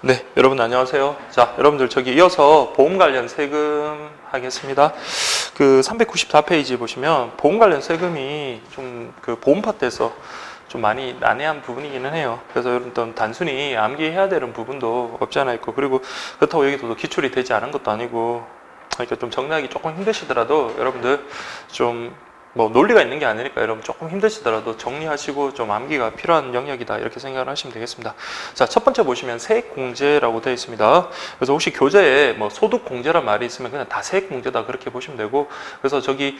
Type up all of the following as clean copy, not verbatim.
네, 여러분 안녕하세요. 자, 여러분들 저기 이어서 보험 관련 세금 하겠습니다. 그 394페이지 보시면 보험 관련 세금이 좀 그 보험 파트에서 좀 많이 난해한 부분이기는 해요. 그래서 여러분 단순히 암기해야 되는 부분도 없지 않아 있고, 그리고 그렇다고 여기도 기출이 되지 않은 것도 아니고, 그러니까 좀 정리하기 조금 힘드시더라도 여러분들 좀 뭐 논리가 있는 게 아니니까 여러분 조금 힘드시더라도 정리하시고 좀 암기가 필요한 영역이다 이렇게 생각을 하시면 되겠습니다. 자, 첫 번째 보시면 세액공제라고 되어 있습니다. 그래서 혹시 교재에 뭐 소득공제란 말이 있으면 그냥 다 세액공제다 그렇게 보시면 되고, 그래서 저기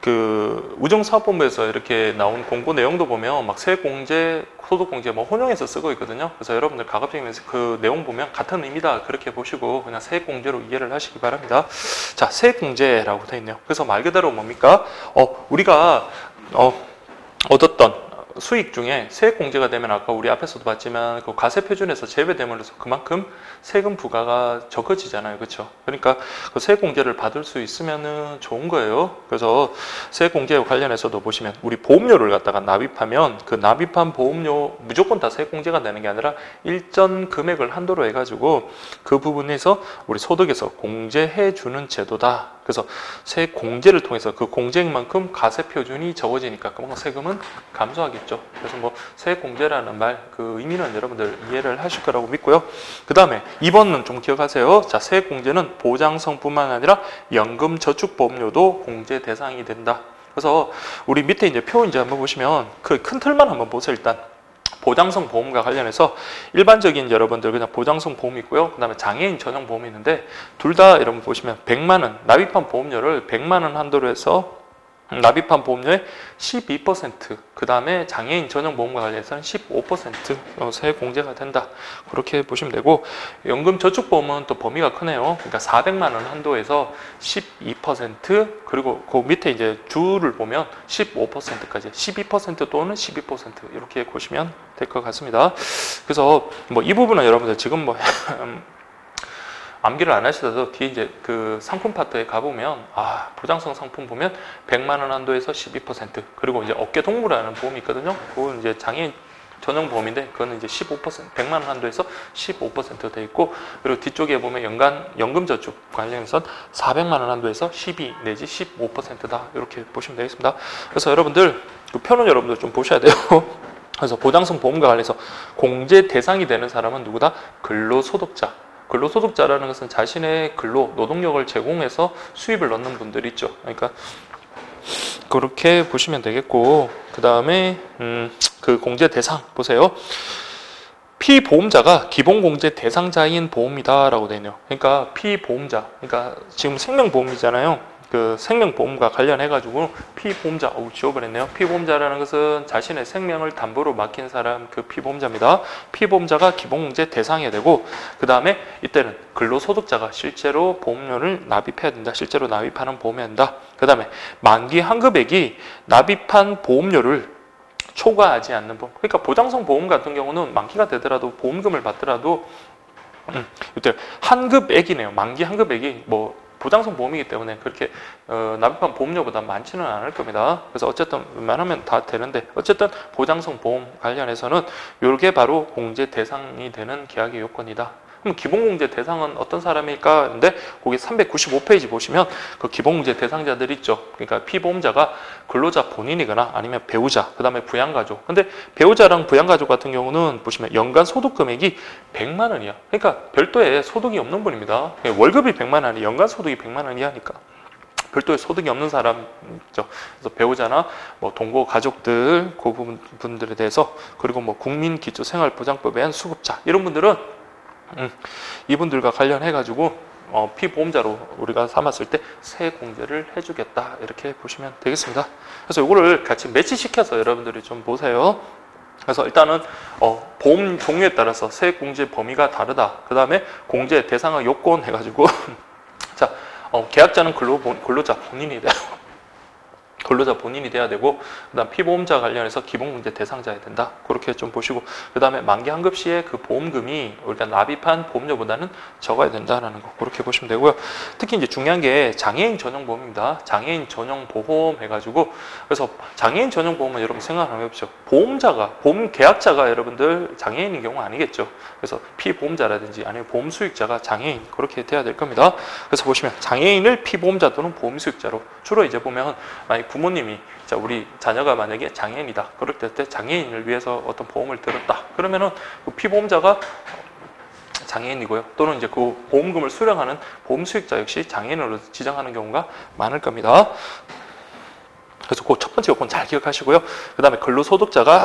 그 우정사업본부에서 이렇게 나온 공고 내용도 보면 막 세액공제, 소득공제 뭐 혼용해서 쓰고 있거든요. 그래서 여러분들 가급적이면 그 내용 보면 같은 의미다 그렇게 보시고 그냥 세액공제로 이해를 하시기 바랍니다. 자, 세액공제라고 되어 있네요. 그래서 말 그대로 뭡니까? 우리가 얻었던 수익 중에 세액공제가 되면 아까 우리 앞에서도 봤지만 그 과세표준에서 제외됨으로써 그만큼 세금 부과가 적어지잖아요. 그렇죠? 그러니까 그 세액공제를 받을 수 있으면은 좋은 거예요. 그래서 세액공제와 관련해서도 보시면 우리 보험료를 갖다가 납입하면 그 납입한 보험료 무조건 다 세액공제가 되는 게 아니라 일정 금액을 한도로 해가지고 그 부분에서 우리 소득에서 공제해 주는 제도다. 그래서 세액 공제를 통해서 그 공제액만큼 과세 표준이 적어지니까 그만큼 세금은 감소하겠죠. 그래서 뭐 세액 공제라는 말 그 의미는 여러분들 이해를 하실 거라고 믿고요. 그 다음에 2번은 좀 기억하세요. 자, 세액 공제는 보장성뿐만 아니라 연금 저축보험료도 공제 대상이 된다. 그래서 우리 밑에 이제 표 이제 한번 보시면 그 큰 틀만 한번 보세요. 일단 보장성 보험과 관련해서 일반적인 여러분들 그냥 보장성 보험이 있고요. 그 다음에 장애인 전용 보험이 있는데 둘 다 여러분 보시면 100만 원 납입한 보험료를 100만 원 한도로 해서 납입한 보험료의 12%, 그 다음에 장애인 전용 보험과 관련해서는 15% 세액 공제가 된다. 그렇게 보시면 되고, 연금 저축보험은 또 범위가 크네요. 그러니까 400만 원 한도에서 12%, 그리고 그 밑에 이제 주를 보면 15%까지 12% 또는 12% 이렇게 보시면 될 것 같습니다. 그래서 뭐 이 부분은 여러분들 지금 뭐 암기를 안 하시더라도 뒤에 이제 그 상품 파트에 가보면 보장성 상품 보면 100만 원 한도에서 12%, 그리고 이제 어깨 동무라는 보험이 있거든요. 그건 이제 장애인 전용 보험인데 그거는 이제 15% 100만 원 한도에서 15% 돼 있고, 그리고 뒤쪽에 보면 연간 연금 저축 관련해서 400만 원 한도에서 12 내지 15%다 이렇게 보시면 되겠습니다. 그래서 여러분들 그 표는 여러분들 좀 보셔야 돼요. 그래서 보장성 보험과 관련해서 공제 대상이 되는 사람은 누구다? 근로소득자. 근로소득자라는 것은 자신의 근로, 노동력을 제공해서 수입을 넣는 분들이 있죠. 그러니까 그렇게 보시면 되겠고, 그 다음에 그 공제 대상 보세요. 피보험자가 기본공제 대상자인 보험이다라고 되어 있네요. 그러니까 피보험자, 그러니까 지금 생명보험이잖아요. 그 생명보험과 관련해가지고 피보험자, 지워버렸네요. 피보험자라는 것은 자신의 생명을 담보로 맡긴 사람, 그 피보험자입니다. 피보험자가 기본공제 대상이 되고, 그 다음에 이때는 근로소득자가 실제로 보험료를 납입해야 된다. 실제로 납입하는 보험해야 된다. 그 다음에 만기 환급액이 납입한 보험료를 초과하지 않는 보험. 그러니까 보장성 보험 같은 경우는 만기가 되더라도 보험금을 받더라도 이때 환급액이네요. 만기 환급액이 뭐 보장성 보험이기 때문에 그렇게 납입한 보험료보다 많지는 않을 겁니다. 그래서 어쨌든 웬만하면 다 되는데, 어쨌든 보장성 보험 관련해서는 이게 바로 공제 대상이 되는 계약의 요건이다. 그럼 기본공제 대상은 어떤 사람일까? 근데 거기 395페이지 보시면 그 기본공제 대상자들 있죠. 그러니까 피보험자가 근로자 본인이거나 아니면 배우자, 그 다음에 부양가족. 근데 배우자랑 부양가족 같은 경우는 보시면 연간 소득 금액이 100만 원이야. 그러니까 별도의 소득이 없는 분입니다. 월급이 100만 원이 연간 소득이 100만 원이 하니까. 별도의 소득이 없는 사람이죠. 그래서 배우자나 뭐 동거 가족들 그 부분들에 대해서, 그리고 뭐 국민기초생활보장법에 의한 수급자, 이런 분들은 이분들과 관련해가지고 피보험자로 우리가 삼았을 때 세액공제를 해주겠다 이렇게 보시면 되겠습니다. 그래서 이거를 같이 매치시켜서 여러분들이 좀 보세요. 그래서 일단은 보험 종류에 따라서 세액공제 범위가 다르다. 그 다음에 공제 대상의 요건 해가지고 자, 계약자는 근로자 본인이다. 근로자 본인이 돼야 되고, 그다음 피보험자 관련해서 기본공제 대상자야 된다. 그렇게 좀 보시고, 그다음에 만기 환급 시에 그 보험금이 우리가 납입한 보험료보다는 적어야 된다라는 거 그렇게 보시면 되고요. 특히 이제 중요한 게 장애인 전용 보험입니다. 장애인 전용 보험 해가지고, 그래서 장애인 전용 보험은 여러분 생각 한번 해보십시오. 보험 계약자가 여러분들 장애인인 경우 아니겠죠. 그래서 피보험자라든지 아니면 보험 수익자가 장애인 그렇게 돼야 될 겁니다. 그래서 보시면 장애인을 피보험자 또는 보험 수익자로, 주로 이제 보면 만약 부모님이 자 우리 자녀가 만약에 장애인이다 그럴 때 장애인을 위해서 어떤 보험을 들었다 그러면은 그 피보험자가 장애인이고요, 또는 이제 그 보험금을 수령하는 보험 수익자 역시 장애인으로 지정하는 경우가 많을 겁니다. 그래서 그 첫 번째 요건 잘 기억하시고요. 그 다음에 근로소득자가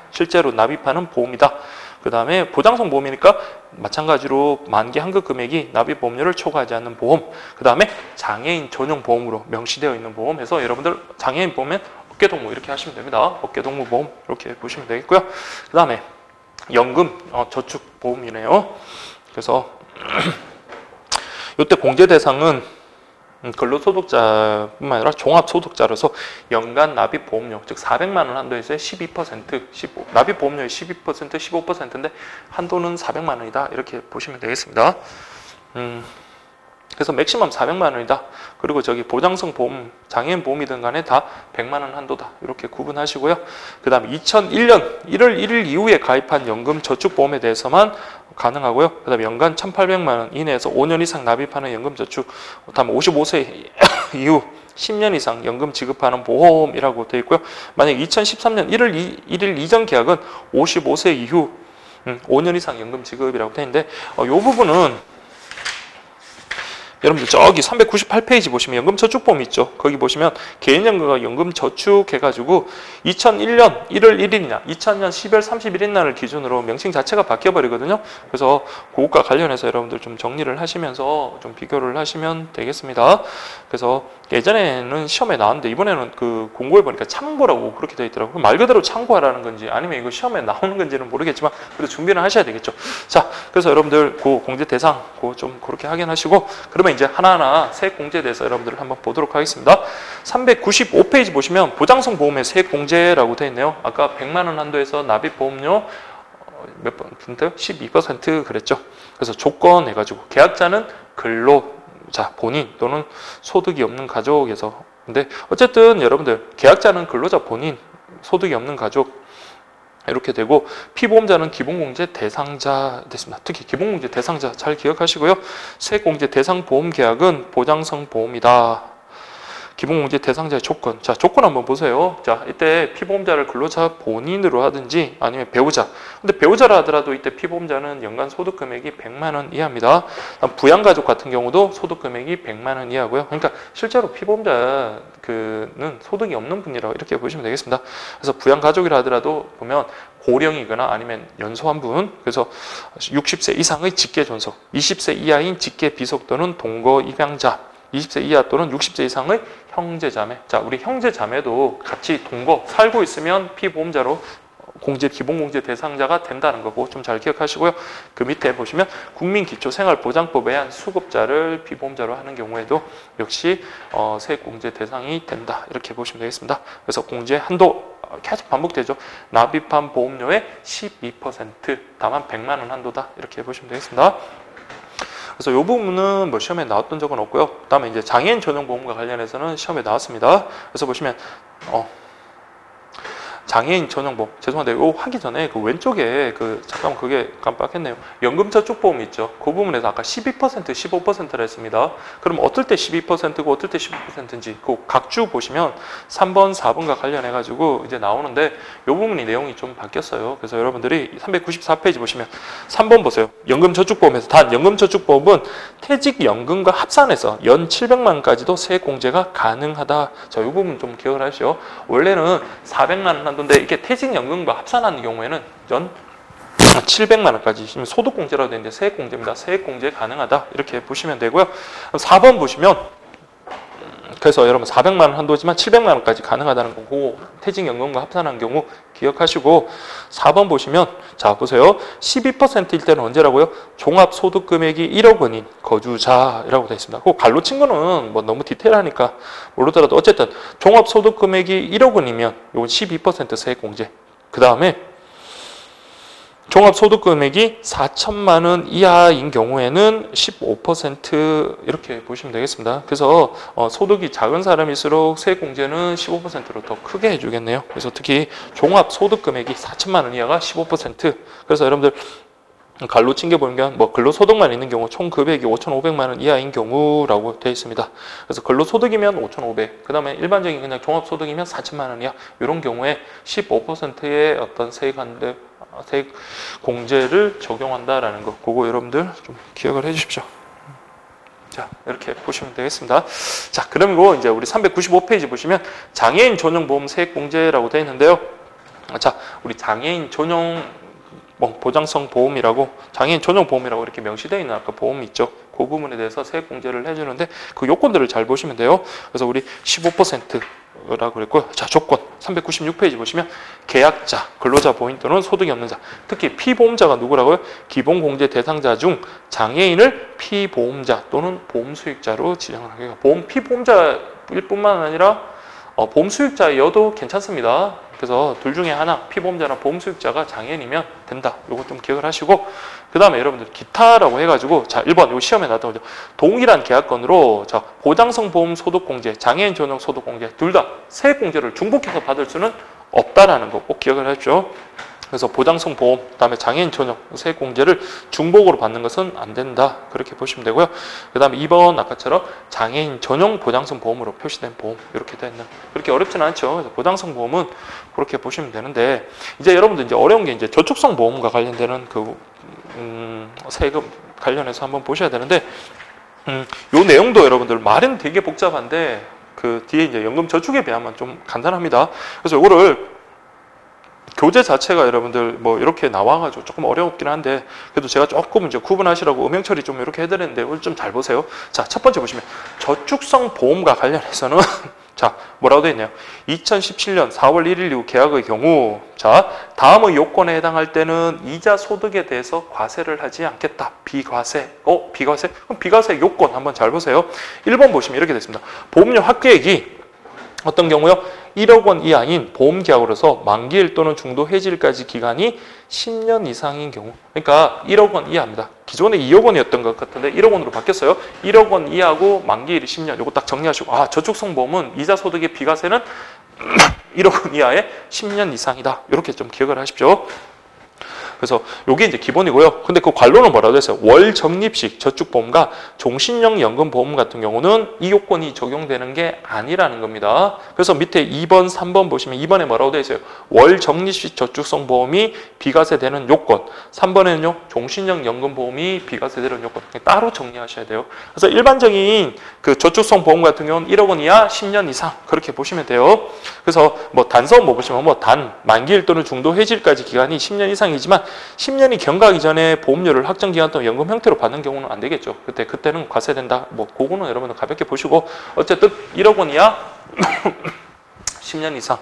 실제로 납입하는 보험이다. 그 다음에 보장성 보험이니까 마찬가지로 만기 환급 금액이 납입 보험료를 초과하지 않는 보험. 그 다음에 장애인 전용 보험으로 명시되어 있는 보험 해서 여러분들 장애인 보험엔 어깨동무 이렇게 하시면 됩니다. 어깨동무 보험 이렇게 보시면 되겠고요. 그 다음에 연금 저축 보험이네요. 그래서 이때 공제 대상은 근로소득자뿐만 아니라 종합소득자로서 연간 납입보험료, 즉 400만 원 한도에서 12%, 납입보험료의 12%, 15%인데 한도는 400만 원이다. 이렇게 보시면 되겠습니다. 그래서 맥시멈 400만 원이다. 그리고 저기 보장성 보험, 장애인 보험이든 간에 다 100만 원 한도다. 이렇게 구분하시고요. 그 다음에 2001년 1월 1일 이후에 가입한 연금 저축보험에 대해서만 가능하고요. 그 다음에 연간 1,800만 원 이내에서 5년 이상 납입하는 연금 저축, 다음에 55세 이후 10년 이상 연금 지급하는 보험이라고 되어 있고요. 만약 2013년 1월 1일 이전 계약은 55세 이후 5년 이상 연금 지급이라고 되어 있는데 이 부분은 여러분들 저기 398페이지 보시면 연금저축보험 있죠. 거기 보시면 개인연금과 연금저축 해가지고 2001년 1월 1일이나 2000년 12월 31일 날을 기준으로 명칭 자체가 바뀌어버리거든요. 그래서 그것과 관련해서 여러분들 좀 정리를 하시면서 좀 비교를 하시면 되겠습니다. 그래서 예전에는 시험에 나왔는데 이번에는 그 공고해 보니까 참고라고 그렇게 되어 있더라고요. 말 그대로 참고하라는 건지 아니면 이거 시험에 나오는 건지는 모르겠지만 그래도 준비를 하셔야 되겠죠. 자, 그래서 여러분들 그 공제 대상 그거 좀 그렇게 확인하시고, 그러면 이제 하나하나 세액 공제에 대해서 여러분들 한번 보도록 하겠습니다. 395페이지 보시면 보장성 보험의 세액 공제라고 되어 있네요. 아까 100만 원 한도에서 납입 보험료 몇 %? 12% 그랬죠. 그래서 조건 해가지고 계약자는 근로자 본인 또는 소득이 없는 가족에서, 근데 어쨌든 여러분들 계약자는 근로자 본인, 소득이 없는 가족 이렇게 되고, 피보험자는 기본공제 대상자 됐습니다. 특히 기본공제 대상자 잘 기억하시고요. 세액공제 대상 보험 계약은 보장성 보험이다. 기본공제 대상자의 조건. 자, 조건 한번 보세요. 자, 이때 피보험자를 근로자 본인으로 하든지 아니면 배우자. 근데 배우자라 하더라도 이때 피보험자는 연간 소득 금액이 100만 원 이하입니다. 부양가족 같은 경우도 소득 금액이 100만 원 이하고요. 그러니까 실제로 피보험자는 소득이 없는 분이라고 이렇게 보시면 되겠습니다. 그래서 부양가족이라 하더라도 보면 고령이거나 아니면 연소한 분, 그래서 60세 이상의 직계존속, 20세 이하인 직계비속 또는 동거 입양자, 20세 이하 또는 60세 이상의 형제자매. 자, 우리 형제자매도 같이 동거 살고 있으면 피보험자로 기본공제 대상자가 된다는 거고 좀 잘 기억하시고요. 그 밑에 보시면 국민기초생활보장법에 의한 수급자를 피보험자로 하는 경우에도 역시 세액공제 대상이 된다. 이렇게 보시면 되겠습니다. 그래서 공제 한도 계속 반복되죠. 납입한 보험료의 12%, 다만 100만 원 한도다. 이렇게 보시면 되겠습니다. 그래서 이 부분은 뭐 시험에 나왔던 적은 없고요. 그 다음에 이제 장애인 전용 보험과 관련해서는 시험에 나왔습니다. 그래서 보시면 장애인 전용보험, 죄송한데 이거 하기 전에 그 왼쪽에 잠깐만 그게 깜빡했네요. 연금저축보험 있죠. 그 부분에서 아까 12%, 15%라 했습니다. 그럼 어떨 때 12%고 어떨 때 15%인지 그 각주 보시면 3번, 4번과 관련해가지고 이제 나오는데 이 부분이 내용이 좀 바뀌었어요. 그래서 여러분들이 394페이지 보시면 3번 보세요. 연금저축보험에서 단 연금저축보험은 퇴직연금과 합산해서 연 700만 원까지도 세액공제가 가능하다. 자, 이 부분 좀 기억을 하시죠. 원래는 400만 원 한도인데 이게 퇴직연금과 합산하는 경우에는 연 700만 원까지 소득공제라고 되는데 세액공제입니다. 세액공제 가능하다. 이렇게 보시면 되고요. 4번 보시면 그래서 여러분 400만 원 한도지만 700만 원까지 가능하다는 거고 퇴직연금과 합산한 경우 기억하시고 4번 보시면 자 보세요. 12%일 때는 언제라고요? 종합소득금액이 1억 원인 거주자라고 되어 있습니다. 그 갈로 친 거는 뭐 너무 디테일하니까 모르더라도 어쨌든 종합소득금액이 1억 원이면 이건 12% 세액공제. 그 다음에 종합소득금액이 4천만 원 이하인 경우에는 15% 이렇게 보시면 되겠습니다. 그래서 소득이 작은 사람일수록 세액공제는 15%로 더 크게 해주겠네요. 그래서 특히 종합소득금액이 4천만 원 이하가 15%. 그래서 여러분들 갈로 친 게 보면 뭐 근로소득만 있는 경우 총 금액이 5,500만 원 이하인 경우라고 되어 있습니다. 그래서 근로소득이면 5,500, 그 다음에 일반적인 그냥 종합소득이면 4천만 원 이하 이런 경우에 15%의 어떤 세액 공제를 적용한다라는 거, 그거 여러분들 좀 기억을 해주십시오. 자, 이렇게 보시면 되겠습니다. 자, 그리고 이제 우리 395페이지 보시면 장애인 전용 보험 세액 공제라고 되어 있는데요. 자, 우리 장애인 전용 보장성 보험이라고, 장애인 전용 보험이라고 이렇게 명시되어 있는 아까 보험이 있죠. 그 부분에 대해서 세액 공제를 해주는데 그 요건들을 잘 보시면 돼요. 그래서 우리 15%라고 그랬고요. 자, 조건 396페이지 보시면 계약자, 근로자 본인 또는 소득이 없는 자, 특히 피보험자가 누구라고요? 기본공제 대상자 중 장애인을 피보험자 또는 보험수익자로 지정을 하게. 보험 피보험자일 뿐만 아니라 보험수익자여도 괜찮습니다. 그래서 둘 중에 하나, 피보험자나 보험수익자가 장애인이면 된다. 요거 좀 기억을 하시고, 그 다음에 여러분들 기타라고 해가지고, 자, 1번 요 시험에 나왔던 거죠. 동일한 계약건으로 자, 보장성 보험 소득공제, 장애인 전용 소득공제 둘 다 세액공제를 중복해서 받을 수는 없다라는 거 꼭 기억을 하십시오. 그래서 보장성 보험, 그다음에 장애인 전용 세액공제를 중복으로 받는 것은 안 된다. 그렇게 보시면 되고요. 그 다음에 2번 아까처럼 장애인 전용 보장성 보험으로 표시된 보험 이렇게 되어 있는, 그렇게 어렵지는 않죠. 그래서 보장성 보험은 그렇게 보시면 되는데, 이제 여러분들 이제 어려운 게 이제 저축성 보험과 관련되는 그 세금 관련해서 한번 보셔야 되는데, 요 내용도 여러분들 말은 되게 복잡한데 그 뒤에 이제 연금 저축에 비하면 좀 간단합니다. 그래서 요거를 교재 자체가 여러분들 뭐 이렇게 나와가지고 조금 어렵긴 한데, 그래도 제가 조금 이제 구분하시라고 음영 처리 좀 이렇게 해드렸는데 오늘 좀 잘 보세요. 자, 첫 번째 보시면 저축성 보험과 관련해서는 자, 뭐라고 되어 있나요? 2017년 4월 1일 이후 계약의 경우, 자, 다음의 요건에 해당할 때는 이자 소득에 대해서 과세를 하지 않겠다. 비과세. 비과세? 그럼 비과세 요건 한번 잘 보세요. 1번 보시면 이렇게 됐습니다. 보험료 합계액이 어떤 경우요? 1억 원 이하인 보험계약으로서 만기일 또는 중도 해지일까지 기간이 10년 이상인 경우, 그러니까 1억 원 이하입니다. 기존에 2억 원이었던 것 같은데 1억 원으로 바뀌었어요. 1억 원 이하고 만기일이 10년. 이거 딱 정리하시고, 저축성 보험은 이자 소득의 비과세는 1억 원 이하의 10년 이상이다. 이렇게 좀 기억을 하십시오. 그래서 요게 이제 기본이고요. 근데 그 관로는 뭐라고 했어요? 월 적립식 저축보험과 종신형 연금보험 같은 경우는 이 요건이 적용되는 게 아니라는 겁니다. 그래서 밑에 2번, 3번 보시면 2번에 뭐라고 되어 있어요? 월 적립식 저축성 보험이 비과세되는 요건, 3번에는요 종신형 연금보험이 비과세되는 요건, 따로 정리하셔야 돼요. 그래서 일반적인 그 저축성 보험 같은 경우는 1억 원 이하 10년 이상 그렇게 보시면 돼요. 그래서 뭐 단서는 뭐 보시면 만기일 또는 중도 해지일까지 기간이 10년 이상이지만 10년이 경과하기 전에 보험료를 확정 기간 동안 연금 형태로 받는 경우는 안 되겠죠. 그때는 과세된다. 뭐 그거는 여러분들 가볍게 보시고, 어쨌든 1억 원 이하 10년 이상.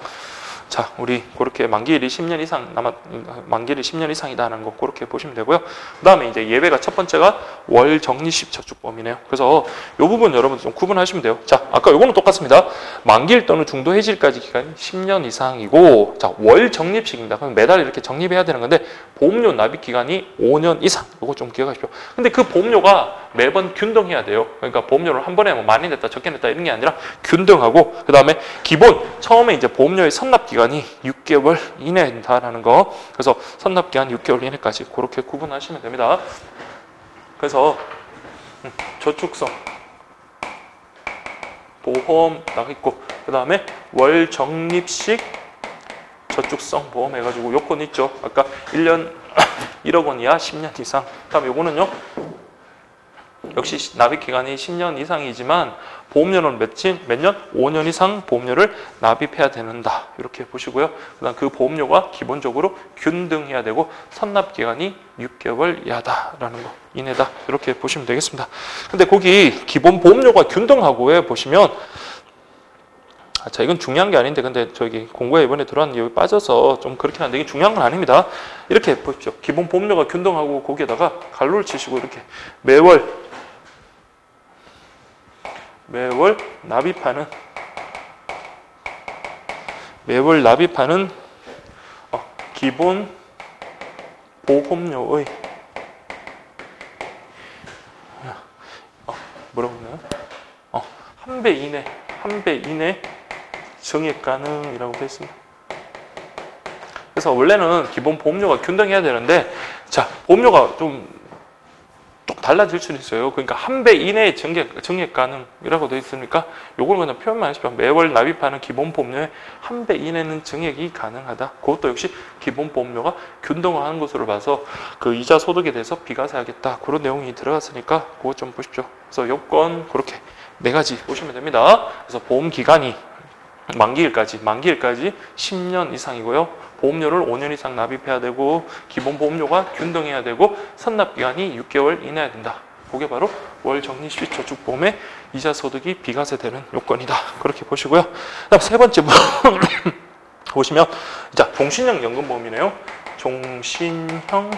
자, 우리 그렇게 만기일이 10년 이상 만기일이 10년 이상이다는 거 그렇게 보시면 되고요. 그다음에 이제 예외가 첫 번째가 월 적립식 저축보험이네요. 그래서 이 부분 여러분들 좀 구분하시면 돼요. 자, 아까 요거는 똑같습니다. 만기일 또는 중도 해지일까지 기간이 10년 이상이고, 자, 월 적립식입니다. 그럼 매달 이렇게 적립해야 되는 건데 보험료 납입 기간이 5년 이상. 요거 좀 기억하십시오. 근데 그 보험료가 매번 균등해야 돼요. 그러니까 보험료를 한 번에 뭐 많이 냈다 적게 냈다 이런 게 아니라 균등하고, 그다음에 기본 처음에 이제 보험료의 선납 기간이 6개월 이내다라는 거. 그래서 선납 기간 6개월 이내까지 그렇게 구분하시면 됩니다. 그래서 저축성 보험 딱 있고, 그다음에 월 적립식 저축성 보험 해가지고 요건 있죠. 아까 1년 1억 원 이하 10년 이상. 그다음에 요거는요. 역시 납입 기간이 10년 이상이지만 보험료는 몇 년? 5년 이상 보험료를 납입해야 되는다. 이렇게 보시고요. 그다음 그 보험료가 기본적으로 균등해야 되고 선납 기간이 6개월 이하다라는 거, 이내다. 이렇게 보시면 되겠습니다. 근데 거기 기본 보험료가 균등하고에 보시면 자, 이건 중요한 게 아닌데, 근데 저기 공고에 이번에 들어왔는데 여기 빠져서 좀 그렇긴 한데, 이게 중요한 건 아닙니다. 이렇게 보십시오. 기본 보험료가 균등하고 거기에다가 갈로를 치시고 이렇게 매월 납입하는 기본 보험료의 뭐라고 했나요? 한 배 이내 증액 가능이라고 되어 있습니다. 그래서 원래는 기본 보험료가 균등해야 되는데, 자, 보험료가 좀 달라질 수는 있어요. 그러니까 한 배 이내에 증액 가능이라고 되어 있으니까 요걸 그냥 표현만 하십시오. 매월 납입하는 기본 보험료의 한 배 이내는 증액이 가능하다. 그것도 역시 기본 보험료가 균등화하는 것으로 봐서 그 이자 소득에 대해서 비과세하겠다. 그런 내용이 들어갔으니까 그것 좀 보십시오. 그래서 요건 그렇게 4가지 보시면 됩니다. 그래서 보험 기간이 만기일까지 10년 이상이고요. 보험료를 5년 이상 납입해야 되고, 기본 보험료가 균등해야 되고, 선납 기간이 6개월 이내야 된다. 그게 바로 월 적립시저축보험의 이자 소득이 비과세되는 요건이다. 그렇게 보시고요. 그다음 세 번째 보시면, 자, 종신형 연금보험이네요. 종신형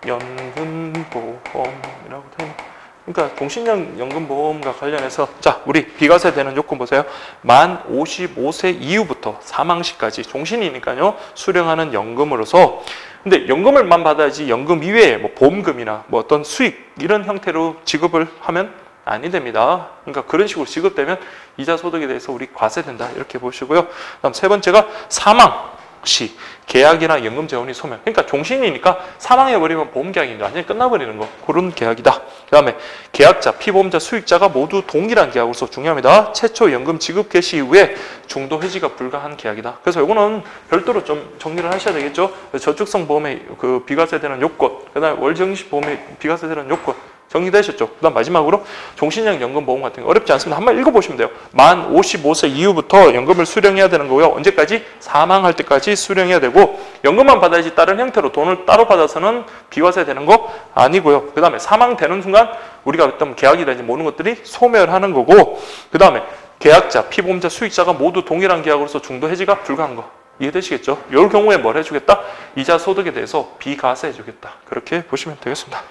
연금보험이라고 되어 있는. 그러니까 종신형 연금보험과 관련해서, 자, 우리 비과세 되는 요건 보세요. 만 55세 이후부터 사망 시까지 종신이니까요, 수령하는 연금으로서, 근데 연금을만 받아야지 연금 이외에 뭐 보험금이나 뭐 어떤 수익 이런 형태로 지급을 하면 아니 됩니다. 그러니까 그런 식으로 지급되면 이자 소득에 대해서 우리 과세된다. 이렇게 보시고요. 그다음 세 번째가 사망 시 계약이나 연금 재원이 소멸. 그러니까 종신이니까 사망해버리면 보험 계약이 완전히 끝나버리는 거. 그런 계약이다. 그 다음에 계약자, 피보험자, 수익자가 모두 동일한 계약으로서 중요합니다. 최초 연금 지급 개시 이후에 중도 해지가 불가한 계약이다. 그래서 이거는 별도로 좀 정리를 하셔야 되겠죠. 저축성 보험의 그 비과세되는 요건, 그 다음에 월정식 보험의 비과세되는 요건 정리되셨죠? 그 다음 마지막으로 종신형 연금보험 같은 거 어렵지 않습니다. 한번 읽어보시면 돼요. 만 55세 이후부터 연금을 수령해야 되는 거고요. 언제까지? 사망할 때까지 수령해야 되고, 연금만 받아야지 다른 형태로 돈을 따로 받아서는 비과세 되는 거 아니고요. 그 다음에 사망되는 순간 우리가 어떤 계약이라든지 모든 것들이 소멸하는 거고, 그 다음에 계약자, 피보험자, 수익자가 모두 동일한 계약으로서 중도 해지가 불가한 거. 이해되시겠죠? 이럴 경우에 뭘 해주겠다? 이자 소득에 대해서 비과세 해주겠다. 그렇게 보시면 되겠습니다.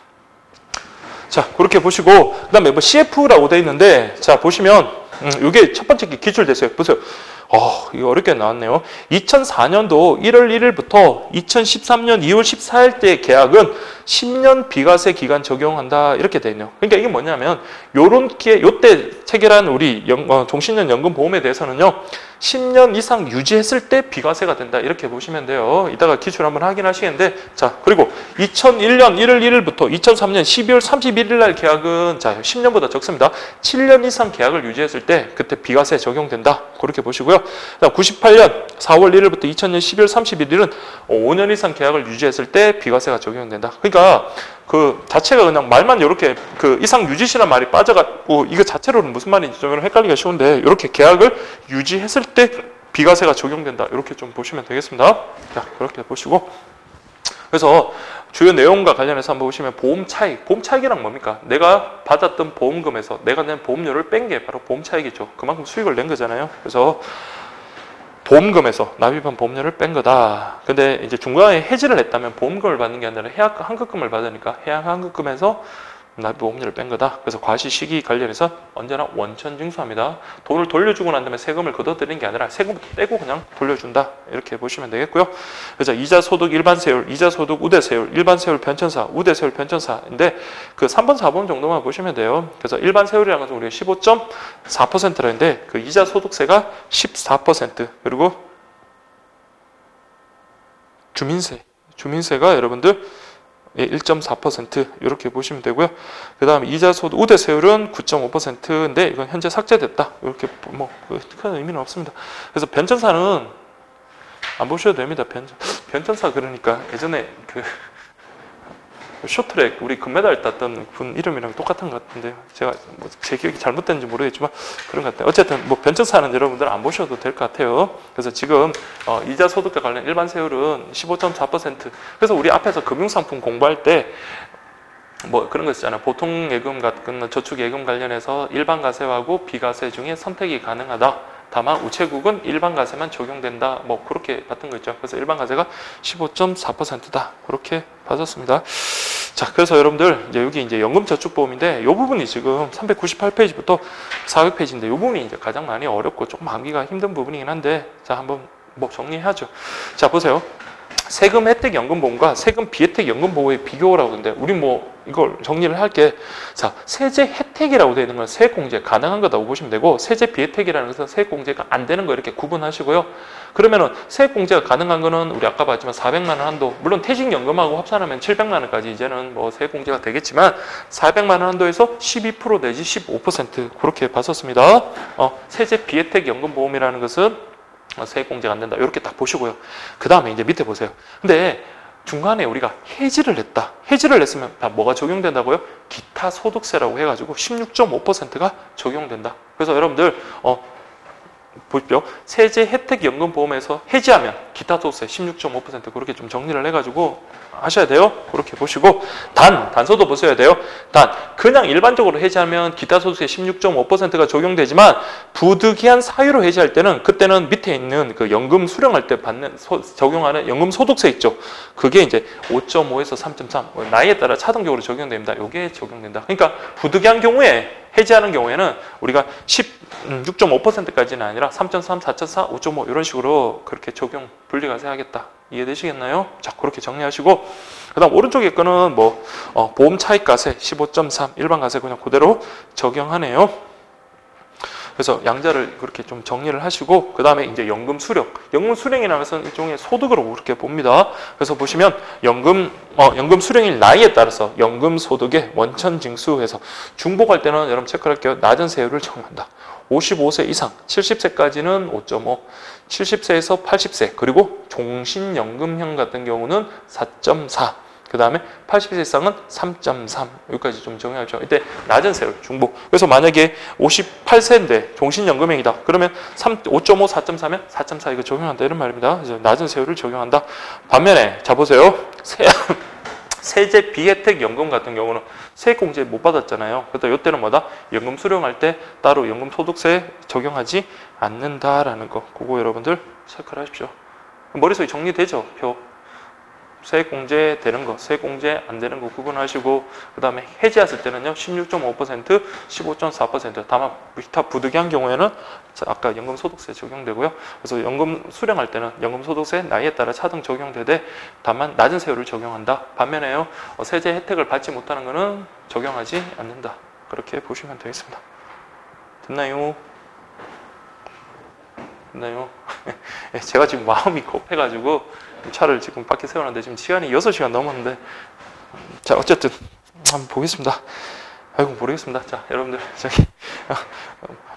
자, 그렇게 보시고, 그 다음에 뭐 CF라고 되어 있는데, 자, 보시면, 이게 첫 번째 기출됐어요. 보세요. 이거 어렵게 나왔네요. 2004년도 1월 1일부터 2013년 2월 14일 때 계약은 10년 비과세 기간 적용한다. 이렇게 되어 있네요. 그러니까 이게 뭐냐면, 요때 체결한 우리 종신형 연금보험에 대해서는요, 10년 이상 유지했을 때 비과세가 된다. 이렇게 보시면 돼요. 이따가 기출 한번 확인하시겠는데, 자, 그리고 2001년 1월 1일부터 2003년 12월 31일 날 계약은, 자, 10년보다 적습니다. 7년 이상 계약을 유지했을 때 그때 비과세 적용된다. 그렇게 보시고요. 그다음 98년 4월 1일부터 2000년 12월 31일은 5년 이상 계약을 유지했을 때 비과세가 적용된다. 그러니까 그 자체가 그냥 말만 이렇게 그 이상 유지시란 말이 빠져갖고 이거 자체로는 무슨 말인지 좀 헷갈리기가 쉬운데, 이렇게 계약을 유지했을 때 비과세가 적용된다. 이렇게 좀 보시면 되겠습니다. 자, 그렇게 보시고, 그래서 주요 내용과 관련해서 한번 보시면 보험 차익이란 뭡니까? 내가 받았던 보험금에서 내가 낸 보험료를 뺀 게 바로 보험 차익이죠. 그만큼 수익을 낸 거잖아요. 그래서 보험금에서 납입한 보험료를 뺀 거다. 근데 이제 중간에 해지를 했다면 보험금을 받는 게 아니라 해약 환급금을 받으니까 해약 환급금에서 납입 보험료를 뺀 거다. 그래서 과시 시기 관련해서 언제나 원천 징수합니다. 돈을 돌려주고 난 다음에 세금을 걷어들이는 게 아니라 세금부터 떼고 그냥 돌려준다. 이렇게 보시면 되겠고요. 그래서 이자 소득 일반 세율, 이자 소득 우대 세율, 일반 세율 변천사, 우대 세율 변천사인데 그 3번, 4번 정도만 보시면 돼요. 그래서 일반 세율이라는 것은 우리가 15.4%라는데 그 이자 소득세가 14%, 그리고 주민세가 여러분들 1.4% 이렇게 보시면 되고요. 그 다음에 이자 소득 우대 세율은 9.5%인데 이건 현재 삭제됐다. 이렇게 뭐 큰 의미는 없습니다. 그래서 변천사는 안 보셔도 됩니다. 변천사 그러니까 예전에 그 쇼트랙 우리 금메달 땄던 분 이름이랑 똑같은 것 같은데요. 제가 뭐 제 기억이 잘못됐는지 모르겠지만 그런 것 같아요. 어쨌든 뭐 변천사는 여러분들 안 보셔도 될 것 같아요. 그래서 지금 이자 소득과 관련 일반 세율은 15.4%. 그래서 우리 앞에서 금융상품 공부할 때 뭐 그런 거 있잖아요. 보통 예금 같은 저축 예금 관련해서 일반 가세하고 비과세 중에 선택이 가능하다. 다만 우체국은 일반 가세만 적용된다. 뭐 그렇게 봤던 거 있죠. 그래서 일반 가세가 15.4%다. 그렇게 봤었습니다. 자, 그래서 여러분들 이제 여기 이제 연금저축보험인데 이 부분이 지금 398페이지부터 400페이지인데 이 부분이 이제 가장 많이 어렵고 조금 암기가 힘든 부분이긴 한데 자, 한번 뭐 정리해야죠. 자, 보세요. 세금 혜택 연금보험과 세금 비혜택 연금보험의 비교라고 하는데 우리 뭐 이걸 정리를 할게. 자, 세제 혜택이라고 되어 있는 건 세액공제 가능한 거다고 보시면 되고 세제 비혜택이라는 것은 세액공제가 안 되는 거 이렇게 구분하시고요. 그러면은 세액공제가 가능한 거는 우리 아까 봤지만 400만 원 한도, 물론 퇴직연금하고 합산하면 700만 원까지 이제는 뭐 세액공제가 되겠지만 400만 원 한도에서 12% 내지 15% 그렇게 봤었습니다. 세제 비혜택 연금보험이라는 것은 세액공제가 안 된다. 이렇게 딱 보시고요. 그 다음에 이제 밑에 보세요. 근데 중간에 우리가 해지를 했다. 해지를 했으면 뭐가 적용된다고요? 기타 소득세라고 해가지고 16.5%가 적용된다. 그래서 여러분들 보십시오. 세제 혜택 연금보험에서 해지하면 기타 소득세 16.5% 그렇게 좀 정리를 해가지고 하셔야 돼요. 그렇게 보시고 단서도 보셔야 돼요. 그냥 일반적으로 해지하면 기타 소득세 16.5%가 적용되지만 부득이한 사유로 해지할 때는 그때는 밑에 있는 그 연금 수령할 때 적용하는 연금 소득세 있죠. 그게 이제 5.5에서 3.3 나이에 따라 차등적으로 적용됩니다. 이게 적용된다. 그러니까 부득이한 경우에 해지하는 경우에는 우리가 16.5%까지는 아니라 3.3, 4.4, 5.5 이런 식으로 그렇게 적용 분리과세 하겠다. 이해되시겠나요? 자, 그렇게 정리하시고 그 다음 오른쪽에 거는 뭐 보험 차익과세 15.3 일반 과세 그냥 그대로 적용하네요. 그래서 양자를 그렇게 좀 정리를 하시고 그 다음에 이제 연금 수령. 연금 수령이라는 것은 일종의 소득으로 그렇게 봅니다. 그래서 보시면 연금 수령일 나이에 따라서 연금 소득의 원천 징수해서 중복할 때는 여러분 체크를 할게요. 낮은 세율을 적용한다. 55세 이상 70세까지는 5.5, 70세에서 80세 그리고 종신연금형 같은 경우는 4.4 그 다음에 80세 이상은 3.3 여기까지 좀 정해야죠. 이때 낮은 세율 중복. 그래서 만약에 58세인데 종신연금형이다. 그러면 5.5, 4.4면 4.4 이거 적용한다 이런 말입니다. 그래서 낮은 세율을 적용한다. 반면에 자 보세요. 세제 비혜택 연금 같은 경우는 세액공제 못 받았잖아요. 그래서 이때는 뭐다? 연금 수령할 때 따로 연금 소득세 적용하지 않는다라는 거. 그거 여러분들 체크를 하십시오. 머릿속에 정리되죠? 표. 세액공제 되는 거, 세액공제 안 되는 거 구분하시고 그 다음에 해지했을 때는요 16.5%, 15.4% 다만 기타 부득이한 경우에는 아까 연금소득세 적용되고요. 그래서 연금 수령할 때는 연금소득세 나이에 따라 차등 적용되되 다만 낮은 세율을 적용한다. 반면에요 세제 혜택을 받지 못하는 거는 적용하지 않는다. 그렇게 보시면 되겠습니다. 됐나요? 됐나요? 제가 지금 마음이 급해가지고 차를 지금 밖에 세워놨는데 지금 시간이 6시간 넘었는데 자 어쨌든 한번 보겠습니다. 아이고 모르겠습니다. 자 여러분들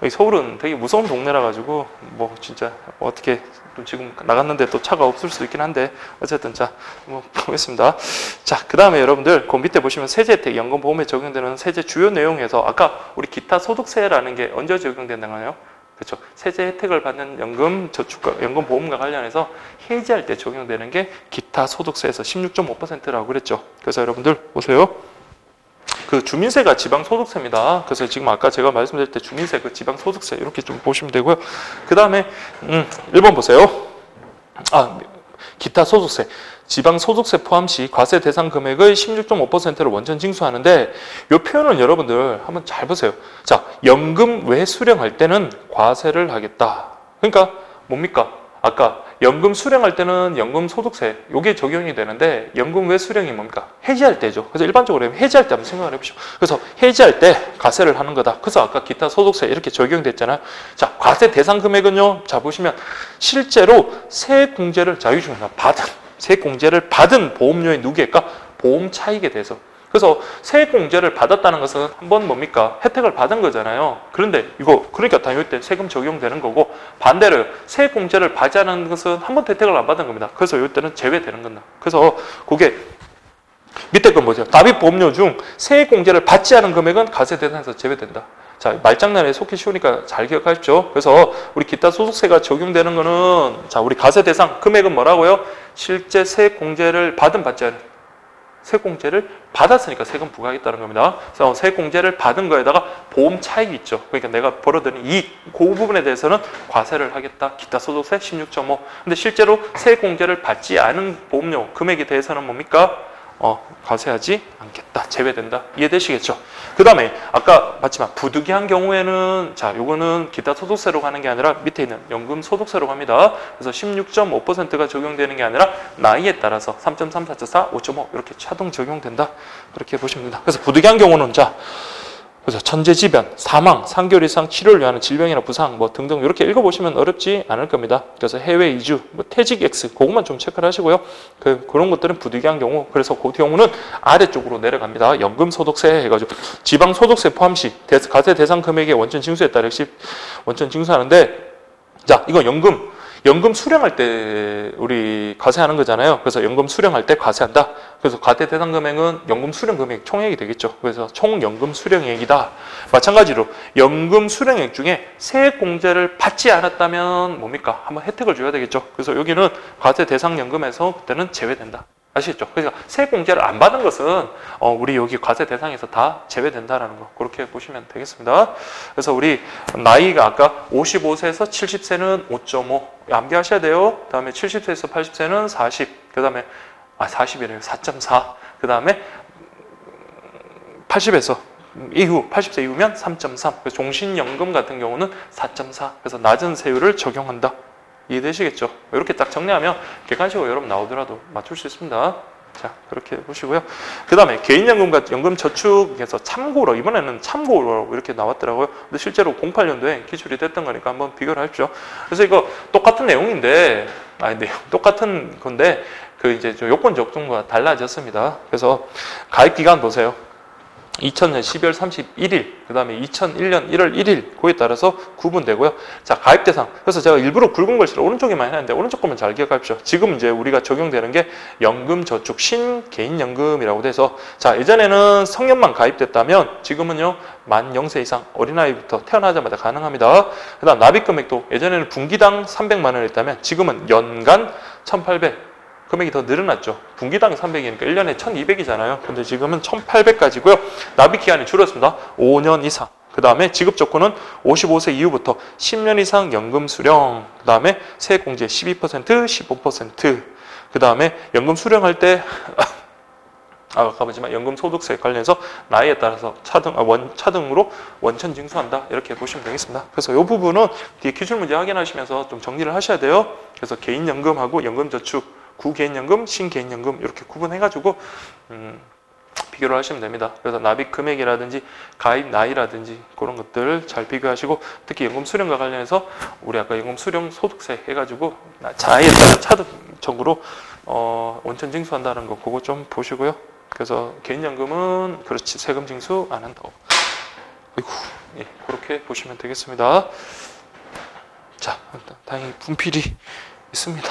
여기 서울은 되게 무서운 동네라 가지고 뭐 진짜 어떻게 또 지금 나갔는데 또 차가 없을 수도 있긴 한데 어쨌든 자 한번 보겠습니다. 자 그 다음에 여러분들 그 밑에 보시면 세제 혜택 연금보험에 적용되는 세제 주요 내용에서 아까 우리 기타 소득세라는 게 언제 적용된다나요? 그렇죠. 세제 혜택을 받는 연금보험과 관련해서 해지할 때 적용되는 게 기타 소득세에서 16.5%라고 그랬죠. 그래서 여러분들 보세요. 그 주민세가 지방소득세입니다. 그래서 지금 아까 제가 말씀드릴 때 주민세, 그 지방소득세 이렇게 좀 보시면 되고요. 그 다음에 1번 보세요. 기타 소득세. 지방소득세 포함 시 과세 대상 금액의 16.5%를 원천 징수하는데 이 표현은 여러분들 한번 잘 보세요. 자, 연금 외 수령할 때는 과세를 하겠다. 그러니까 뭡니까? 아까 연금 수령할 때는 연금 소득세 이게 적용이 되는데 연금 외 수령이 뭡니까? 해지할 때죠. 그래서 일반적으로 해지할 때 한번 생각을 해보시죠. 그래서 해지할 때 과세를 하는 거다. 그래서 아까 기타 소득세 이렇게 적용됐잖아요. 자, 과세 대상 금액은요. 자 보시면 실제로 세액공제를 자유중개사 세액공제를 받은 보험료의 누계가 보험 차익에 대해서 그래서 세액공제를 받았다는 것은 한번 뭡니까? 혜택을 받은 거잖아요. 그런데 이거 그러니까 당연히 때 세금 적용되는 거고 반대로 세액공제를 받지 않은 것은 한 번도 혜택을 안 받은 겁니다. 그래서 이때는 제외되는 겁니다. 그래서 그게 밑에 건 뭐죠? 납입보험료 중 세액공제를 받지 않은 금액은 과세 대상에서 제외된다. 자, 말장난에 속히 쉬우니까 잘 기억하십시오. 그래서 우리 기타 소득세가 적용되는 거는 자, 우리 과세 대상 금액은 뭐라고요? 실제 세액공제를 받은 받지 않은 세액공제를 받았으니까 세금 부과하겠다는 겁니다. 그래서 세액공제를 받은 거에다가 보험 차익이 있죠. 그러니까 내가 벌어들인 이익, 그 부분에 대해서는 과세를 하겠다. 기타 소득세 16.5. 근데 실제로 세액공제를 받지 않은 보험료 금액에 대해서는 뭡니까? 과세하지 않겠다. 제외된다. 이해되시겠죠? 그 다음에 아까 봤지만 부득이한 경우에는 자, 요거는 기타 소득세로 가는 게 아니라 밑에 있는 연금 소득세로 갑니다. 그래서 16.5%가 적용되는 게 아니라 나이에 따라서 3.3, 4.4, 5.5 이렇게 차등 적용된다. 그렇게 보시면 됩니다. 그래서 부득이한 경우는 자, 그래서 천재지변, 사망, 3개월 이상 치료를 위한 질병이나 부상 뭐 등등 이렇게 읽어보시면 어렵지 않을 겁니다. 그래서 해외 이주, 뭐 퇴직 X 그것만 좀 체크를 하시고요. 그런 것들은 부득이한 경우 그래서 그 경우는 아래쪽으로 내려갑니다. 연금 소득세 해가지고 지방 소득세 포함 시 과세 대상 금액의 원천 징수에 따라 역시 원천 징수하는데 자 이거 연금 수령할 때 우리 과세하는 거잖아요. 그래서 연금 수령할 때 과세한다. 그래서 과세 대상 금액은 연금 수령 금액 총액이 되겠죠. 그래서 총 연금 수령액이다. 마찬가지로 연금 수령액 중에 세액 공제를 받지 않았다면 뭡니까? 한번 혜택을 줘야 되겠죠. 그래서 여기는 과세 대상 연금에서 그때는 제외된다. 아시겠죠? 그러니까 세액 공제를 안 받은 것은 우리 여기 과세 대상에서 다 제외된다라는 거 그렇게 보시면 되겠습니다. 그래서 우리 나이가 아까 55세에서 70세는 5.5 암기하셔야 돼요. 그 다음에 70세에서 80세는 40, 그 다음에 40이래요. 4.4. 그 다음에 80에서 이후 80세 이후면 3.3. 종신연금 같은 경우는 4.4. 그래서 낮은 세율을 적용한다. 이해되시겠죠? 이렇게 딱 정리하면 객관식으로 여러분 나오더라도 맞출 수 있습니다. 자, 그렇게 보시고요. 그 다음에 개인연금과 연금저축에서 참고로, 이번에는 참고로 이렇게 나왔더라고요. 근데 실제로 08년도에 기출이 됐던 거니까 한번 비교를 하십시오. 그래서 이거 똑같은 내용인데, 똑같은 건데, 이제 요건 적중과 달라졌습니다. 그래서 가입기간 보세요. 2000년 12월 31일, 그 다음에 2001년 1월 1일, 그에 따라서 구분되고요. 자, 가입 대상. 그래서 제가 일부러 굵은 글씨를 오른쪽에만 해놨는데, 오른쪽 거면 잘 기억하십시오. 지금 이제 우리가 적용되는 게 연금저축 신개인연금이라고 돼서, 자, 예전에는 성년만 가입됐다면, 지금은요, 만 0세 이상 어린아이부터 태어나자마자 가능합니다. 그 다음 납입금액도 예전에는 분기당 300만 원이었다면, 지금은 연간 1,800. 금액이 더 늘어났죠. 분기당 300이니까 1년에 1200이잖아요. 근데 지금은 1800까지고요. 납입기간이 줄었습니다. 5년 이상. 그 다음에 지급조건은 55세 이후부터 10년 이상 연금 수령. 그 다음에 세액공제 12%, 15%. 그 다음에 연금 수령할 때 아까 보지만 연금 소득세 관련해서 나이에 따라서 차등으로 원천 징수한다. 이렇게 보시면 되겠습니다. 그래서 이 부분은 뒤에 기출문제 확인하시면서 좀 정리를 하셔야 돼요. 그래서 개인연금하고 연금저축 구개인연금, 신개인연금 이렇게 구분해가지고 비교를 하시면 됩니다. 그래서 납입 금액이라든지 가입 나이라든지 그런 것들을 잘 비교하시고 특히 연금 수령과 관련해서 우리 아까 연금 수령 소득세 해가지고 나이에 따라 차등적으로 원천 징수한다는 거 그거 좀 보시고요. 그래서 개인연금은 그렇지 세금 징수 안 한다고. 아이고, 예, 그렇게 보시면 되겠습니다. 자, 다행히 분필이 있습니다.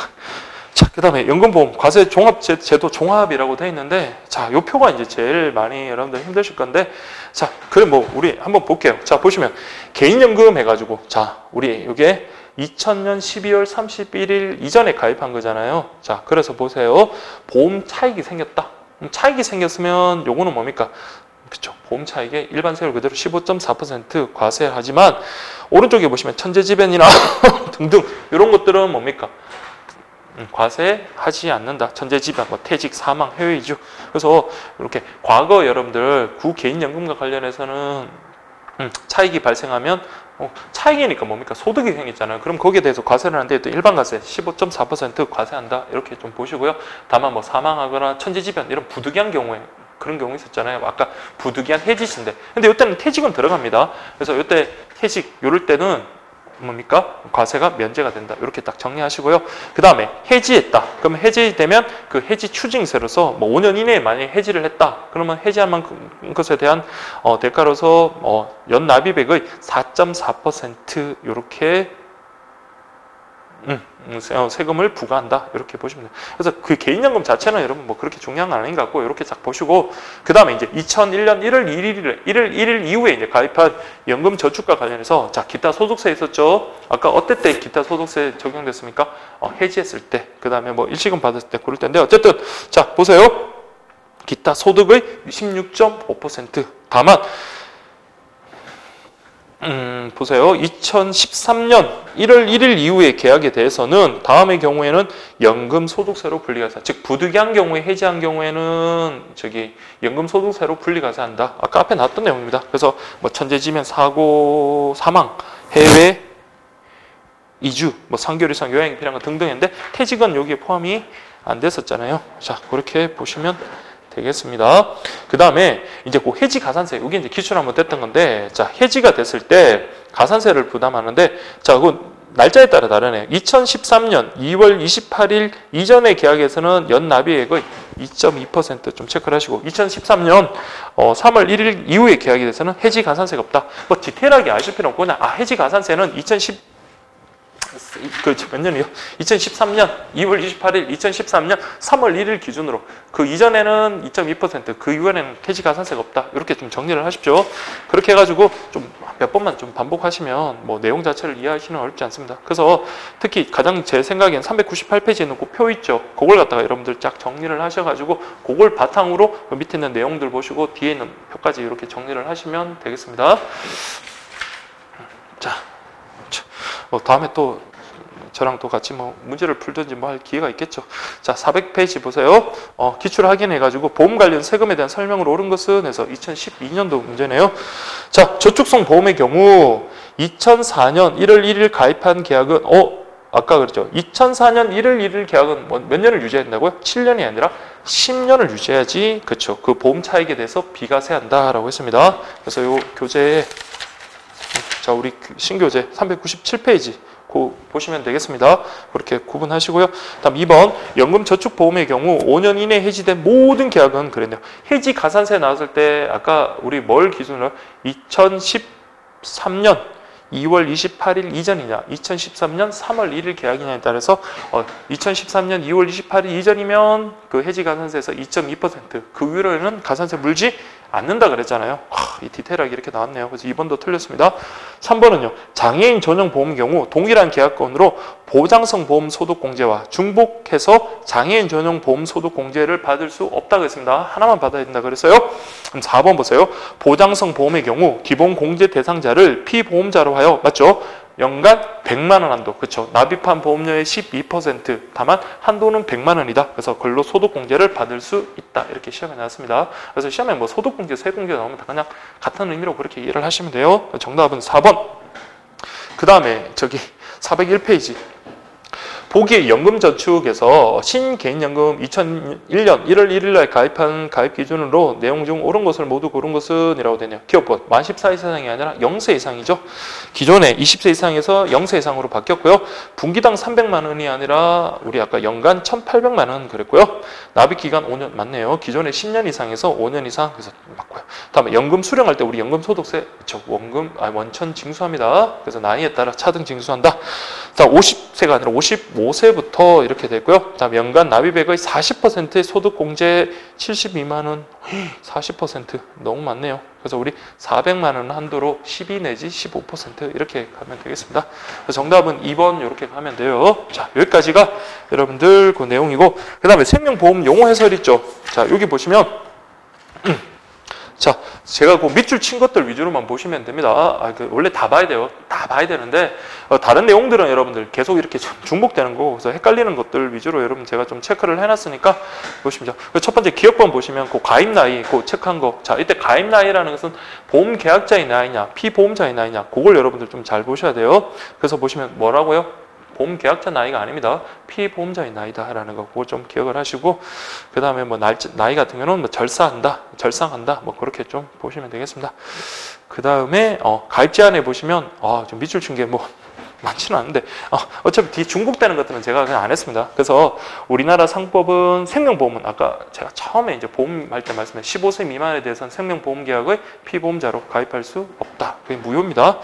자, 그 다음에 연금보험 과세 종합제도 종합이라고 되어 있는데, 자, 요 표가 이제 제일 많이 여러분들 힘드실 건데, 자, 그래 뭐 우리 한번 볼게요. 자, 보시면 개인연금 해가지고, 자, 우리 요게 2000년 12월 31일 이전에 가입한 거잖아요. 자, 그래서 보세요. 보험 차익이 생겼다. 차익이 생겼으면 요거는 뭡니까? 그렇죠. 보험 차익에 일반 세율 그대로 15.4% 과세하지만 오른쪽에 보시면 천재지변이나 등등 이런 것들은 뭡니까? 과세하지 않는다. 천재지변, 뭐 퇴직, 사망, 해외 이주. 그래서 이렇게 과거 여러분들 구개인연금과 관련해서는 차익이 발생하면 차익이니까 뭡니까? 소득이 생겼잖아요. 그럼 거기에 대해서 과세를 하는데 또 일반 과세 15.4% 과세한다. 이렇게 좀 보시고요. 다만 뭐 사망하거나 천재지변 이런 부득이한 경우에 그런 경우 있었잖아요. 아까 부득이한 해지신데. 근데 이때는 퇴직은 들어갑니다. 그래서 이때 퇴직 요럴 때는 뭡니까? 과세가 면제가 된다. 이렇게 딱 정리하시고요. 그 다음에 해지했다. 그러면 해지되면 그 해지 추징세로서 뭐 5년 이내에 만약에 해지를 했다. 그러면 해지한 만큼 것에 대한 대가로서 연납입액의 4.4% 이렇게 세금을 부과한다. 이렇게 보시면 돼요. 그래서 그 개인연금 자체는 여러분 뭐 그렇게 중요한 건 아닌 것 같고 이렇게 딱 보시고 그 다음에 이제 2001년 1월 1일 이후에 이제 가입한 연금저축과 관련해서 자 기타 소득세 있었죠. 아까 어떨 때 기타 소득세 적용됐습니까? 해지했을 때 그 다음에 뭐 일시금 받았을 때 그럴 때인데 어쨌든 자 보세요. 기타 소득의 16.5%. 다만 보세요. 2013년 1월 1일 이후의 계약에 대해서는 다음의 경우에는 연금소득세로 분리가세, 즉 부득이한 경우에 해지한 경우에는 연금소득세로 분리가세한다. 아까 앞에 나왔던 내용입니다. 그래서 뭐 천재지변, 사고, 사망, 해외 이주, 뭐 3개월 이상 요양이 필요한 거 등등인데 퇴직은 여기에 포함이 안 됐었잖아요. 자, 그렇게 보시면 되겠습니다. 그 다음에 이제 그 해지 가산세, 이게 이제 기출 한번 됐던 건데, 자, 해지가 됐을 때 가산세를 부담하는데, 자, 그 날짜에 따라 다르네요. 2013년 2월 28일 이전의 계약에서는 연납의액의 2.2% 좀 체크를 하시고, 2013년 3월 1일 이후의 계약에 대해서는 해지 가산세가 없다. 뭐 디테일하게 아실 필요 없고, 그냥 해지 가산세는 몇 년이요? 2013년 2월 28일, 2013년 3월 1일 기준으로, 그 이전에는 2.2%, 그 이후에는 해지 가산세가 없다. 이렇게 좀 정리를 하십시오. 그렇게 해가지고 좀 몇 번만 좀 반복하시면 뭐 내용 자체를 이해하시는 어렵지 않습니다. 그래서 특히 가장 제 생각엔 398페이지에 있는 그 표 있죠. 그걸 갖다가 여러분들 쫙 정리를 하셔가지고 그걸 바탕으로 그 밑에 있는 내용들 보시고 뒤에 있는 표까지 이렇게 정리를 하시면 되겠습니다. 자, 다음에 또 저랑 또 같이 뭐 문제를 풀든지 뭐 할 기회가 있겠죠. 자, 400페이지 보세요. 기출 확인해가지고 보험 관련 세금에 대한 설명을 옳은 것은 해서 2012년도 문제네요. 자, 저축성 보험의 경우 2004년 1월 1일 가입한 계약은 아까 그랬죠. 2004년 1월 1일 계약은 몇 년을 유지한다고요? 7년이 아니라 10년을 유지해야지, 그렇죠. 그 보험 차익에 대해서 비과세한다라고 했습니다. 그래서 요 교재에, 자, 우리 신교재 397페이지 보시면 되겠습니다. 그렇게 구분하시고요. 다음 2번 연금저축보험의 경우 5년 이내 해지된 모든 계약은 그랬네요. 해지 가산세 나왔을 때 아까 우리 뭘 기준으로 2013년 2월 28일 이전이냐, 2013년 3월 1일 계약이냐에 따라서 2013년 2월 28일 이전이면 그 해지 가산세에서 2.2%, 그 이후로는 가산세 물지 않는다 그랬잖아요. 이 디테일하게 이렇게 나왔네요. 그래서 2번도 틀렸습니다. 3번은요. 장애인 전용 보험 경우 동일한 계약건으로 보장성 보험 소득 공제와 중복해서 장애인 전용 보험 소득 공제를 받을 수 없다고 했습니다. 하나만 받아야 된다 그랬어요. 그럼 4번 보세요. 보장성 보험의 경우 기본 공제 대상자를 피보험자로 하여, 맞죠? 연간 100만 원 한도, 그렇죠. 납입한 보험료의 12%, 다만 한도는 100만 원이다. 그래서 근로소득공제를 받을 수 있다. 이렇게 시험에 나왔습니다. 그래서 시험에 뭐 소득공제, 세공제 나오면 다 그냥 같은 의미로 그렇게 이해를 하시면 돼요. 정답은 4번. 그 다음에 401페이지. 보기 연금저축에서 신개인연금 2001년 1월 1일 날 가입한 가입 기준으로 내용 중 옳은 것을 모두 고른 것은 이라고 되네요. 기업번 만 14세 이상이 아니라 0세 이상이죠. 기존에 20세 이상에서 0세 이상으로 바뀌었고요. 분기당 300만 원이 아니라 우리 아까 연간 1,800만 원 그랬고요. 납입기간 5년 맞네요. 기존에 10년 이상에서 5년 이상 그래서 맞고요. 다음에 연금 수령할 때 우리 연금소득세 원천 징수합니다. 그래서 나이에 따라 차등 징수한다. 자, 50세가 아니라 55세부터 이렇게 됐고요. 다음 연간 납입액의 40%의 소득공제 72만 원, 40% 너무 많네요. 그래서 우리 400만 원 한도로 12 내지 15% 이렇게 가면 되겠습니다. 그래서 정답은 2번 이렇게 가면 돼요. 자, 여기까지가 여러분들 그 내용이고, 그 다음에 생명보험 용어 해설 있죠. 자, 여기 보시면 자, 제가 그 밑줄 친 것들 위주로만 보시면 됩니다. 원래 다 봐야 돼요. 다 봐야 되는데 다른 내용들은 여러분들 계속 이렇게 중복되는 거, 그래서 헷갈리는 것들 위주로 여러분 제가 좀 체크를 해놨으니까 보시면 첫 번째 기억번 보시면 그 가입 나이 그 체크한 거. 자, 이때 가입 나이라는 것은 보험 계약자의 나이냐, 피보험자의 나이냐, 그걸 여러분들 좀 잘 보셔야 돼요. 그래서 보시면 뭐라고요? 보험 계약자 나이가 아닙니다. 피보험자의 나이다라는 거, 그걸 좀 기억을 하시고, 그 다음에 뭐 나이 같은 경우는 뭐 절상한다, 뭐 그렇게 좀 보시면 되겠습니다. 그 다음에 가입 제한에 보시면 좀 밑줄 친 게 뭐 많지는 않은데 어차피 뒤 중복되는 것들은 제가 그냥 안 했습니다. 그래서 우리나라 상법은 생명보험은 아까 제가 처음에 이제 보험할 때 말씀드린 15세 미만에 대해서는 생명보험 계약의 피보험자로 가입할 수 없다. 그게 무효입니다.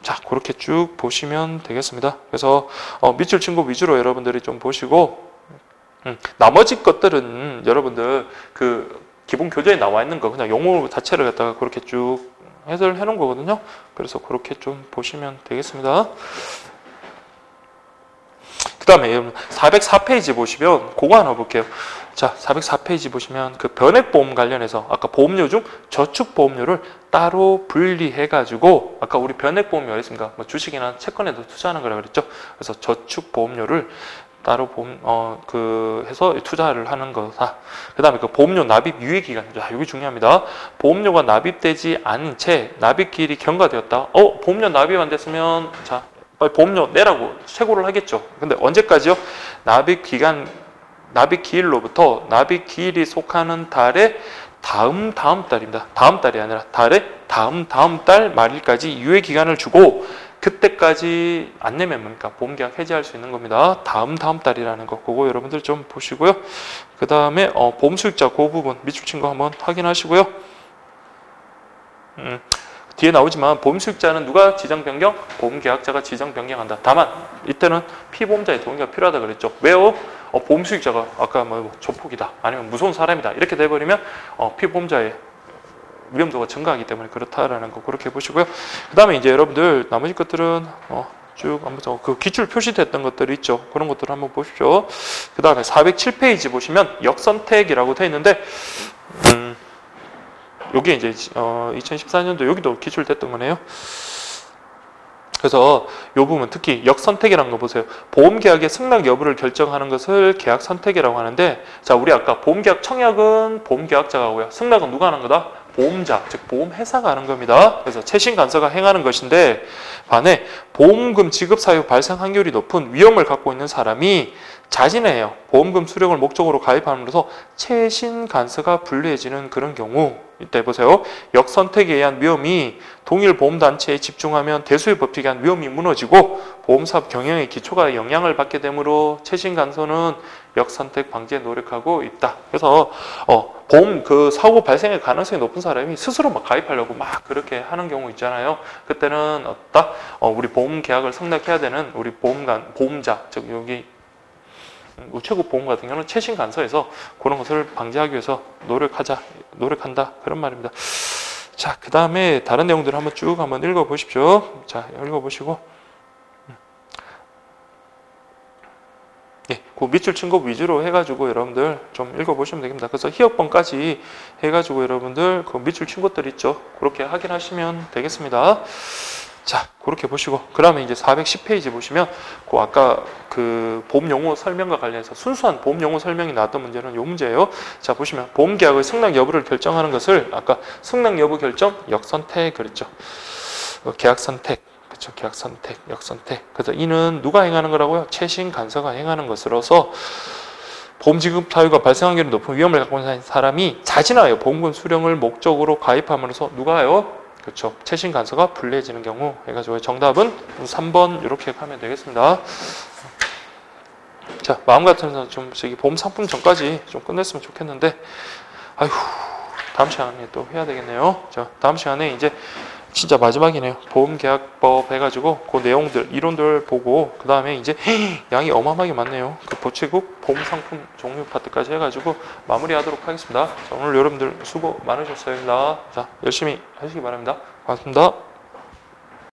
자, 그렇게 쭉 보시면 되겠습니다. 그래서 밑줄 친 거 위주로 여러분들이 좀 보시고, 나머지 것들은 여러분들 그 기본 교재에 나와 있는 거 그냥 용어 자체를 갖다가 그렇게 쭉 해설해 놓은 거거든요. 그래서 그렇게 좀 보시면 되겠습니다. 그 다음에 여러분 404페이지 보시면 그거 하나 볼게요. 자, 404페이지 보시면 그 변액보험 관련해서 아까 보험료 중 저축보험료를 따로 분리해가지고 아까 우리 변액보험료 했습니까? 뭐 주식이나 채권에도 투자하는 거라 그랬죠. 그래서 저축보험료를 따로 해서 투자를 하는 거다. 그 다음에 그 보험료 납입 유예기간. 자, 여기 중요합니다. 보험료가 납입되지 않은 채 납입기일이 경과되었다. 보험료 납입 안 됐으면, 자, 빨리 보험료 내라고 최고를 하겠죠. 근데 언제까지요? 납입기일로부터 납입기일이 속하는 달의 다음 달입니다. 다음 달이 아니라 달의 다음 달 말일까지 유예기간을 주고 그때까지 안 내면 뭡니까? 보험계약 해지할 수 있는 겁니다. 다음 달이라는 거. 그거 여러분들 좀 보시고요. 그 다음에 보험수익자 그 부분 밑줄 친 거 한번 확인하시고요. 뒤에 나오지만 보험수익자는 누가 지정변경? 보험계약자가 지정변경한다. 다만 이때는 피보험자의 동의가 필요하다 그랬죠. 왜요? 보험수익자가 아까 뭐 조폭이다 아니면 무서운 사람이다 이렇게 돼버리면 피보험자의 위험도가 증가하기 때문에 그렇다라는 거 그렇게 보시고요. 그 다음에 이제 여러분들 나머지 것들은 쭉 한번 그 기출 표시됐던 것들이 있죠. 그런 것들을 한번 보십시오. 그 다음에 407페이지 보시면 역선택이라고 되어 있는데 여기 이제 2014년도 여기도 기출됐던 거네요. 그래서 이 부분 특히 역선택이라는 거 보세요. 보험계약의 승낙 여부를 결정하는 것을 계약선택이라고 하는데 자 우리 아까 보험계약 청약은 보험계약자가 하고요. 승낙은 누가 하는 거다? 보험자, 즉 보험회사가 하는 겁니다. 그래서 최신간서가 행하는 것인데 반해 보험금 지급 사유 발생 확률이 높은 위험을 갖고 있는 사람이 자진해요. 보험금 수령을 목적으로 가입함으로써 최신간서가 불리해지는 그런 경우 이때 보세요. 역선택에 의한 위험이 동일 보험단체에 집중하면 대수의 법칙에 의한 위험이 무너지고 보험사업 경영의 기초가 영향을 받게 되므로 최신간서는 역선택 방지에 노력하고 있다. 그래서 보험 그 사고 발생의 가능성이 높은 사람이 스스로 막 가입하려고 막 그렇게 하는 경우 있잖아요. 그때는 우리 보험 계약을 승낙해야 되는 우리 보험자 즉 여기 우체국 보험 같은 경우는 최신 간서에서 그런 것을 방지하기 위해서 노력한다 그런 말입니다. 자, 그 다음에 다른 내용들을 한번 쭉 읽어 보십시오. 자, 읽어 보시고 그 밑줄 친 거 위주로 해가지고 여러분들 좀 읽어보시면 되겠습니다. 그래서 희역번까지 해가지고 여러분들 그 밑줄 친 것들 있죠. 그렇게 확인하시면 되겠습니다. 자, 그렇게 보시고 그 다음에 이제 410페이지 보시면 그 아까 그 보험용어 설명과 관련해서 순수한 보험용어 설명이 나왔던 문제는 이 문제예요. 자, 보시면 보험계약의 승낙 여부를 결정하는 것을 아까 승낙 여부 결정 역선택 그랬죠. 계약선택 그렇죠. 계약선택, 역선택. 그래서 이는 누가 행하는 거라고요? 최신간서가 행하는 것으로서 보험지급 사유가 발생 확률이 높은 위험을 갖고 있는 사람이 자진하여 보험금 수령을 목적으로 가입함으로써 누가요? 그렇죠. 최신간서가 불리해지는 경우 해가지고 정답은 3번 이렇게 하면 되겠습니다. 자, 마음 같아서 좀 보험 상품 전까지 좀 끝냈으면 좋겠는데 아휴 다음 시간에 또 해야 되겠네요. 자, 다음 시간에 이제 진짜 마지막이네요. 보험계약법 해가지고 그 내용들, 이론들 보고 그 다음에 이제 양이 어마어마하게 많네요. 그 보채국 보험상품 종류 파트까지 해가지고 마무리하도록 하겠습니다. 자, 오늘 여러분들 수고 많으셨어요. 자, 열심히 하시기 바랍니다. 고맙습니다.